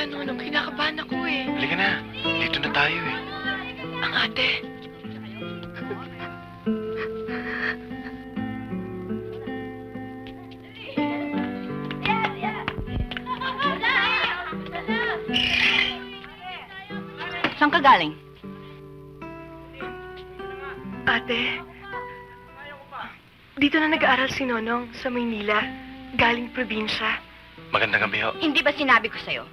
kaya, Nonong? Kinakabahan ako eh. Halika na. Dito na tayo eh. Ang ate. Saan ka galing? Ate, dito na nag-aaral si Nonong sa Maynila. Galing probinsya. Magandang gabi ho. Hindi ba sinabi ko sa'yo?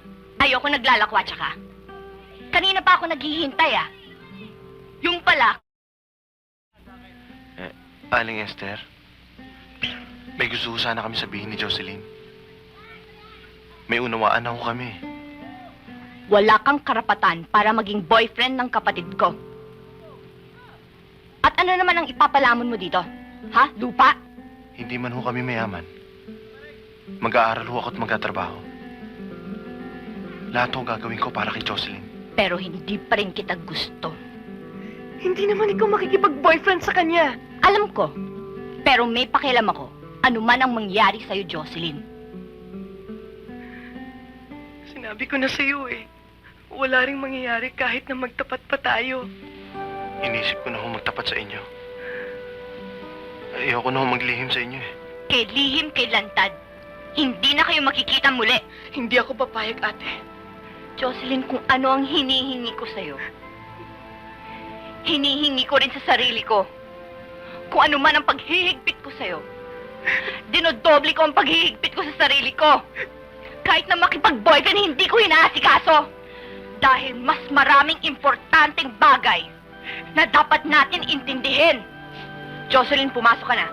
Ayoko naglalakwatsa ka. Kanina pa ako naghihintay, ah. Yung pala, Aling Esther, may gusto ko sana kami sabihin ni Jocelyn. May unawaan ako kami. wala kang karapatan para maging boyfriend ng kapatid ko. At ano naman ang ipapalamon mo dito? Ha? Lupa? Hindi man ho kami mayaman. Mag-aaral ho ako at magtatrabaho. Lahat ho gagawin ko para kay Jocelyn. Pero hindi pa rin kita gusto. Hindi naman ikaw makikipag-boyfriend sa kanya. Alam ko. Pero may pakialam ako. Ano man ang mangyari sa'yo, Jocelyn. Sinabi ko na sa'yo eh. Wala ring mangyayari kahit na magtapat pa tayo. Inisip ko na ho magtapat sa inyo. Ayoko na ho maglihim sa inyo eh. Kay lihim, kay lantad. Hindi na kayo makikita muli. Hindi ako papayag, ate. Jocelyn, kung ano ang hinihingi ko sa'yo, hinihingi ko rin sa sarili ko. Kung ano man ang paghihigpit ko sa'yo, dinodoble ko ang paghihigpit ko sa sarili ko. Kahit na makipag-boyfriend, hindi ko hinaasikaso. Dahil mas maraming importanteng bagay na dapat natin intindihin. Jocelyn, pumasok ka na.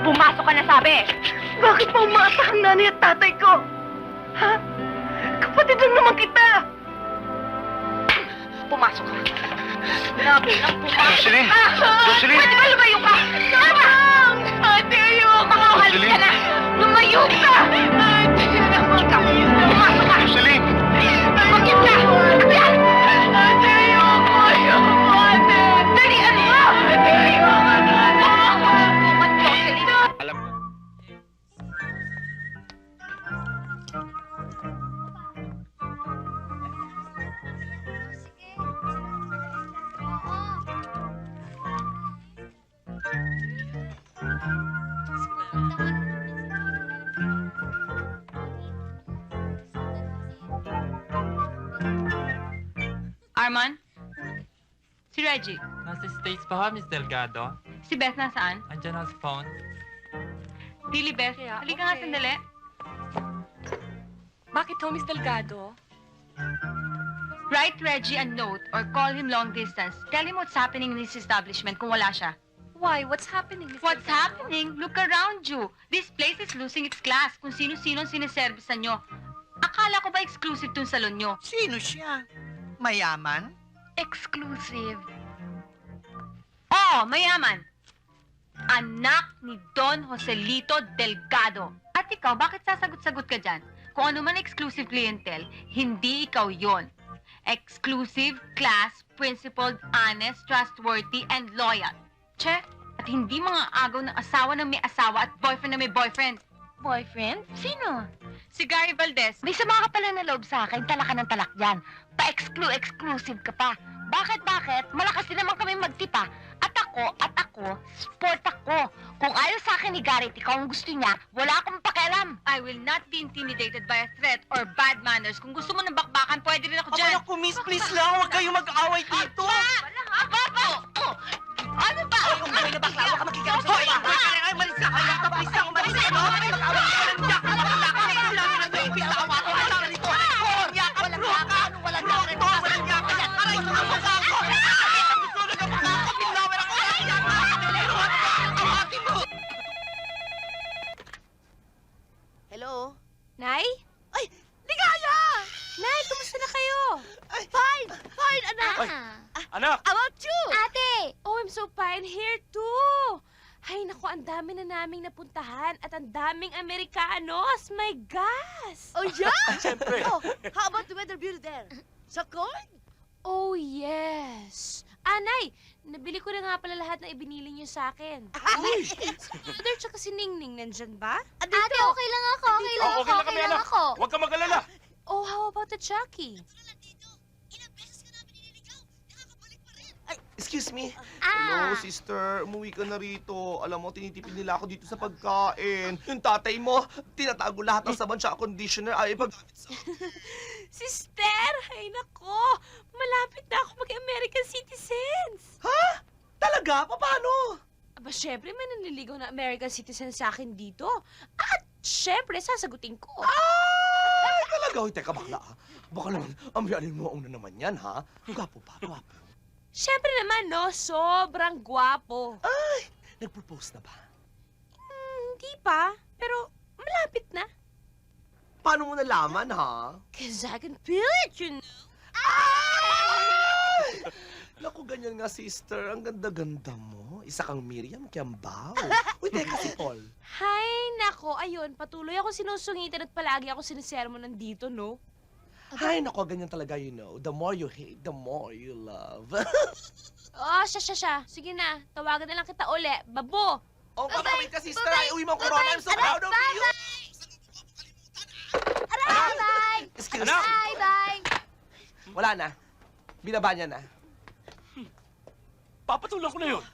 Pumasok ka na, sabi. Bakit pa umaatake ang nanay at tatay ko? Ha? Kapatid lang naman kita. Pumasok ka. Sinabi lang, pumasok Jocelyn! ka. Jocelyn! Pwede ba lumayo ka? Sarang! Ate, ayoko. Makawalis Jocelyn! ka na. Lumayo ka. Ate, Ikaw, pumasok ka. Jocelyn! Bakit ka? Yan! ate, ayoko. Ayoko, ate. Dalian mo! Ate, ayoko. Jocelyn. Alam mo. Arman? Si Reggie. Nasa States pa ha, Miss Delgado? Si Beth nasaan? Andiyan na sa phone. Really, Beth? Halika nga sandali. Bakit ho, Miss Delgado? Write Reggie a note or call him long distance. Tell him what's happening in his establishment kung wala siya. Why? What's happening, Miss What's Delgado? happening? Look around you. This place is losing its class kung sino-sino ang sineservisan nyo. Akala ko ba exclusive tong salon nyo? Sino siya? Mayaman? Exclusive. Oo, mayaman. Anak ni Don Joselito Delgado. At ikaw, bakit sasagot-sagot ka dyan? Kung ano man exclusive clientele, hindi ikaw yon. Exclusive, class, principled, honest, trustworthy, and loyal. Che, at hindi mga agaw ng asawa ng may asawa at boyfriend na may boyfriend. Boyfriend? Sino? Si Gary Valdez. May sama ka pala na loob sa akin. Talak ka ng talak yan. Pa-exclusive ka pa. Bakit? Malakas din naman kami magtipa. At ako, sport ako. Kung ayaw sa akin ni Garrett, ikaw ang gusto niya, wala akong pakialam. I will not be intimidated by a threat or bad manners. Kung gusto mo ng bakbakan, pwede rin ako dyan. Ako, miss, please lang. Huwag kayong mag-aaway dito. Ano ba? Ay, umuwi na bakla. Huwag ka makikialam sa mga. Ay, malis ka. Ay, please lang. Umalis ka. Ano? Ay, mag-aaway ka. Nandiyak ka. Bakla ka. Ay, wala na ito. Pinawa ko. Ay, tama nito. Nandiyak ka. Walang niya ka. Walang niya ka. Walang niya ka. Aray, tumamukha ko. Susunod ang mukha ko. Pinawer ako. Ay, niya ka. Tawakin mo. Hello? Nay? Ay, Ligaya! Nay, kumusta na kayo? Ay, fine! Fine, anak! Anak! About you! Ate! Oh, I'm so fine here too! Ay, naku, ang dami na naming napuntahan at ang daming Amerikanos! My gosh! Oh, yeah? Siyempre. Oh, how about the weather beauty there? So cold? Oh, yes! Anay, nabili ko na nga pala lahat na ibinili niyo sa akin. Mother tsaka si Ningning, nandyan ba? Ate, okay lang ako. Okay lang ako. Okay lang ako. Huwag ka mag-alala. Oh, how about the Chucky? Ay, excuse me. Ah. Hello, sister. Umuwi ka na rito. Alam mo, tinitipid nila ako dito sa pagkain. Yung tatay mo, tinatago lahat ng saban tsaka conditioner ay paggamit sa... Sister! Ay nako! Malapit na ako mag-American citizens! Ha? Talaga? Paano? Aba, syempre may nanliligaw na American citizen sa akin dito. At syempre, sasagutin ko. Ay, talaga? Hoy, teka, bakla. Baka naman, ang biyanin mo una naman yan, ha? Gwapo pa, gwapo. Syempre naman, no? Sobrang gwapo. Ay, nag-propose na ba? Hindi pa, pero malapit na. Paano mo nalaman, ha? Cause I can feel it, you know? Naku, ganyan nga, sister. Ang ganda-ganda mo. Isa kang Miriam Kiambao. Uy, teka si Paul. Hay, nako, ayun, patuloy ako sinusungitan at palagi ako sinisermo nandito, no? Ay, nako, ganyan talaga, you know. The more you hate, the more you love. Oh, siya. Sige na, tawagan na lang kita uli. Babo! Oh, wait ka, sister. Ay, uwi mo ang corona. I'm so proud of you. Bye-bye. Excuse Anak! me. Bye-bye. Wala na. Binaba niya na. Papatulan ko na yun.